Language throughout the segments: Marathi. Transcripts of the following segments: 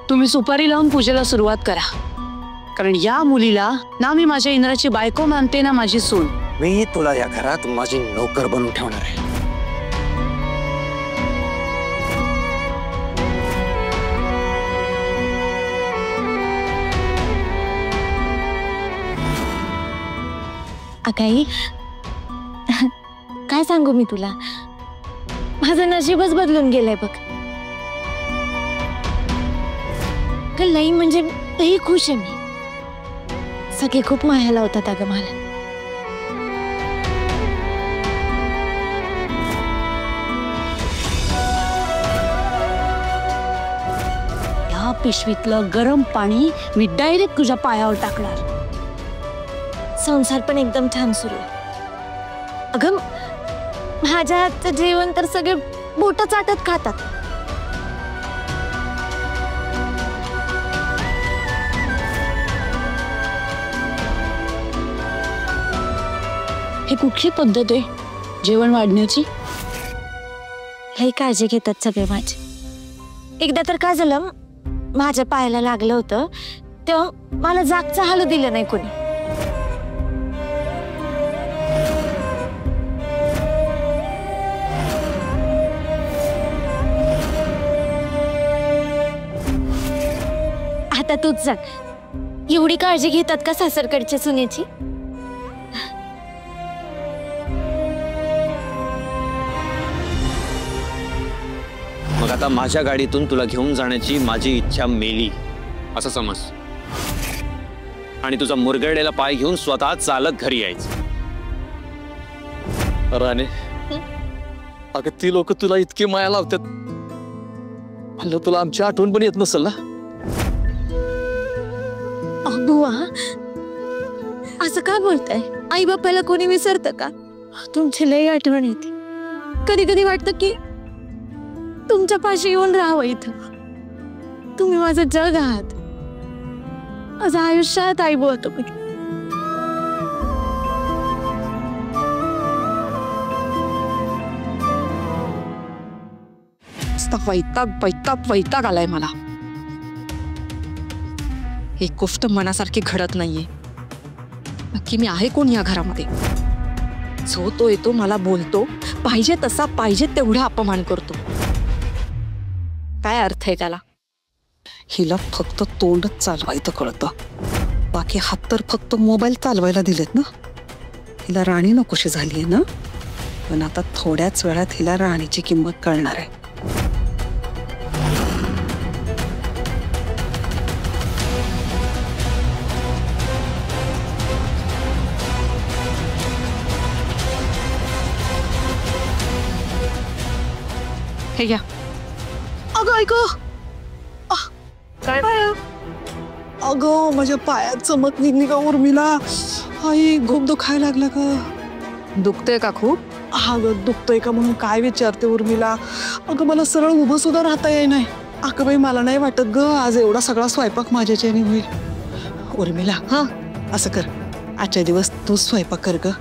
तुम्ही सुपारी लावून पूजेला सुरुवात करा, कारण या मुलीला ना मी माझ्या इंद्राची बायको मानते ना माझी सून. मी तुला या घरात माझी नोकर बनवून ठेवणार आहे. अकाई, काय सांगू मी तुला, माझं नशीबच बदलून गेलंय बघ. लई म्हणजे लई खुश आहे मी. सगळे खूप मायाला होतात अगं मला. या पिशवीतलं गरम पाणी मी डायरेक्ट तुझ्या पायावर टाकणार. संसार पण एकदम छान सुरू आहे अगं. माझ्या हातचं जेवण तर सगळे बोटं चाटत खातात. हे कुठली पद्धत आहे जेवण वाढण्याची? लई काळजी घेतात सगळे माझे. एकदा तर काय झालं, माझ्या पायाला लागलं होतं तेव्हा मला जागचं हालू दिलं नाही कोणी. आता तूच सांग, एवढी काळजी घेतात का सासरकडच्या सुनेची? मग आता माझ्या गाडीतून तुला घेऊन जाण्याची माझी इच्छा मेली असं समज, आणि तुझा मुरगळलेला पाय घेऊन स्वतः चालत घरी यायचं. राणे, अगं ती लोक तुला इतकी माया लावतात, म्हणलं तुला आमची आठवण पण येत नसेल ना? बुवा, असं का बोलताय? आई बापाला कोणी विसरतं का? तुमची लई आठवण येते. कधी कधी वाटतं की तुमच्या पाशी येऊन राहावं इथं. तुम्ही माझं जग आहात. माझं आयुष्यात आई बुवा तुम्ही. वैताग आलाय मला. एक गोष्ट मनासारखी घडत नाहीये. नक्की मी आहे कोण या घरामध्ये? जो तो येतो, मला बोलतो, पाहिजे तसा पाहिजे तेवढा अपमान करतो. काय अर्थ आहे त्याला? हिला फक्त तोंडच चालवायचं कळतं, बाकी हात तर फक्त मोबाईल चालवायला दिलेत ना. हिला राणी नकोशी झालीये ना, पण आता थोड्याच वेळात हिला राणीची किंमत कळणार आहे. हे घ्या. अगं ऐक, काय? अगं माझ्या पायात चमक निघली का उर्मिला? आई, खूप दुखायला लागला का? दुखतंय का खूप? हा ग, दुखतंय का म्हणून काय विचारते उर्मिला? अगं मला सरळ उभं सुद्धा राहता येई नाही. अगं बाई, मला नाही वाटत ग आज एवढा सगळा स्वयंपाक माझ्याच्याने होईल. उर्मिला, हा असं कर, आजच्या दिवस तू स्वयंपाक कर ग.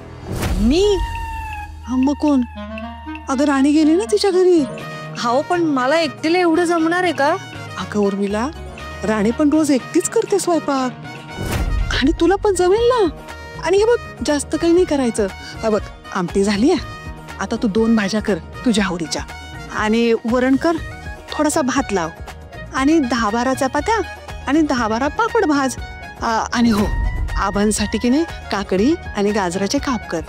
मी? मग कोण? अगं राणी गेली ना तिच्या घरी. हो, पण मला एकटीला एवढं जमणार आहे का? अगं उर्मिला, राणी पण रोज एकटीच करते स्वयंपाक, आणि तुला पण जमेल ना. आणि हे बघ, जास्त काही नाही करायचं. हा बघ, आमटी झाली आहे, आता तू 2 भाज्या कर तुझ्या आवडीच्या, आणि वरण कर, थोडासा भात लाव, आणि 10-12 चपात्या आणि 10-12 पापड भाज. आणि हो, आबांसाठी की नाही काकडी आणि गाजराचे काप कर.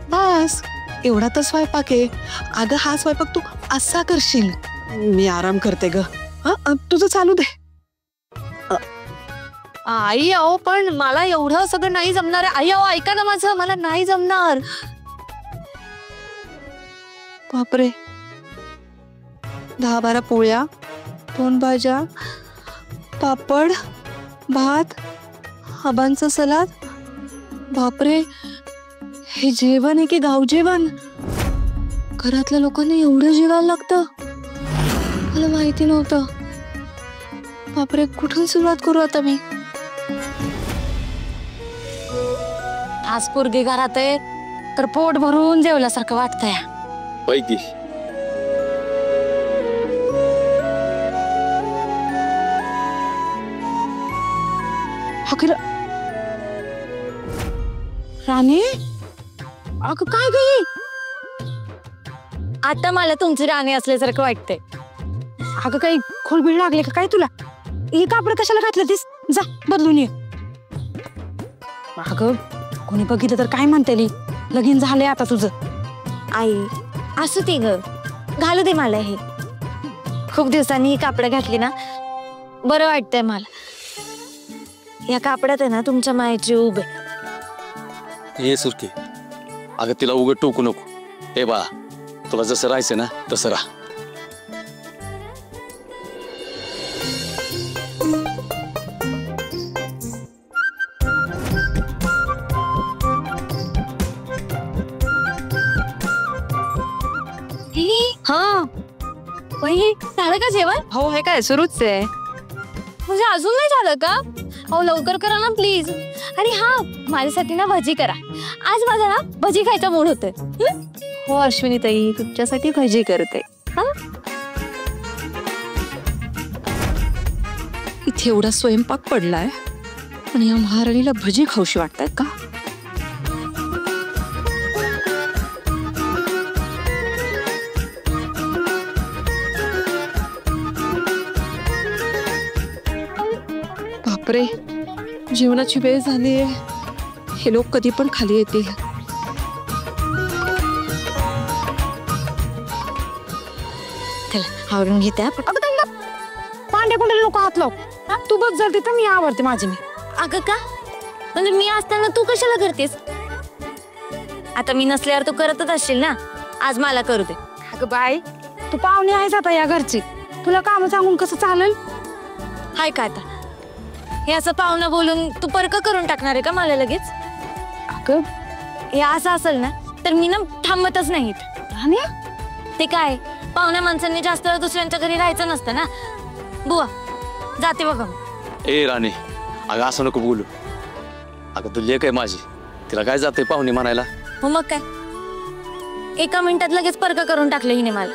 बस, एवढा तर स्वयंपाक आहे. अगं हा स्वयंपाक तू असा करशील. मी आराम करते ग. तुझं चालू दे. आई अहो, पण मला एवढं सगळं नाही जमणार. आई अहो, ऐका ना माझं, मला नाही जमणार. बापरे, 10-12 पोळ्या, 2 भाज्या, पापड, भात, आबांचं सलाद. बापरे, हे जेवण आहे की गाव जेवण? घरातल्या लोकांना एवढं जेवायला लागतं? मला माहिती नव्हतं. बापरे, कुठून सुरुवात करू आता मी? आज पोरगी घरात आहे तर पोट भरून जेवल्यासारखं वाटतंय. पैकी राणे अगं काय गई आता मला तुमची राणी असल्यासारखं वाटतंय. अगं काही खोलबीळ लागले का काय तुला? हे कापड कशाला घातलं तीस? जा बदलून ये. अगं कोणी बघितलं तर काय म्हणते लगीन झालंय आता तुझं. आई असू ते ग, घालू दे मला. हे खूप दिवसांनी ही कापड घातली ना, बरं वाटतंय मला. या कापडात आहे ना तुमच्या मायेची उभ आहे. हे सुरके, अगं तिला उघड टोकू नको. हे बाळा, तुला जसं राहायचं ना तसं राहा. हा झालं का जेवण? हो हे काय सुरूच आहे. म्हणजे अजून नाही झालं का? अहो लवकर करा ना प्लीज. आणि हा माझ्यासाठी ना भजी करा. आज माझा ना भजी खायचा मूड होतोय. हो अश्विनी ताई, तुमच्यासाठी भजी करते. इथे एवढा स्वयंपाक पडलाय आणि या महाराणीला भजी खाऊशी वाटतात का? बापरे, जेवणाची वेळ झाली आहे. हे लोक कधी पण खाली येतील. आवरून घेते. पांड्या कोणाला नको हात लाव. तू बघ जर तिथं मी आवडते माझी मी. अगं का म्हणजे मी असताना तू कशाला करतेस? आता मी नसल्यावर तू करतच असशील ना. आज मला करू दे. अगं बाई, तू पाहुणे आहेस आता या घरची. तुला काम सांगून कसं चालेल? हाय का आता हे असं पाहुणं बोलून तू परक करून टाकणार आहे का मला लगेच? अगं हे असं असेल ना तर मी ना थांबतच नाहीत. ते काय पाहुण्या माणसांनी जास्त वेळ दुसऱ्यांच्या घरी राहायचं नसतं ना. बुवा जाते बघा. ए राणे, अगं असं नको बोलू. अगं तू लेक आहे माझी, तिला काय जाते पाहुणे म्हणायला? हो मग काय, एका मिनिटात लगेच परक करून टाकलं हिने मला.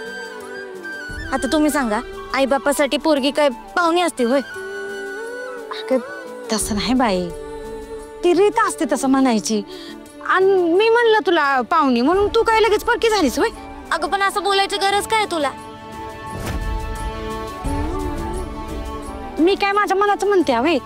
आता तुम्ही सांगा, आई बापासाठी पोरगी काय पाहुणी असते होय? तसं नाही बाई, ती रीत असते तसं म्हणायची. आणि मी म्हणलं तुला पाहुणी म्हणून तू काय लगेच परकी झालीस होय? अगं पण असं बोलायची गरज काय तुला? मी काय माझ्या मनाचं म्हणते हवे.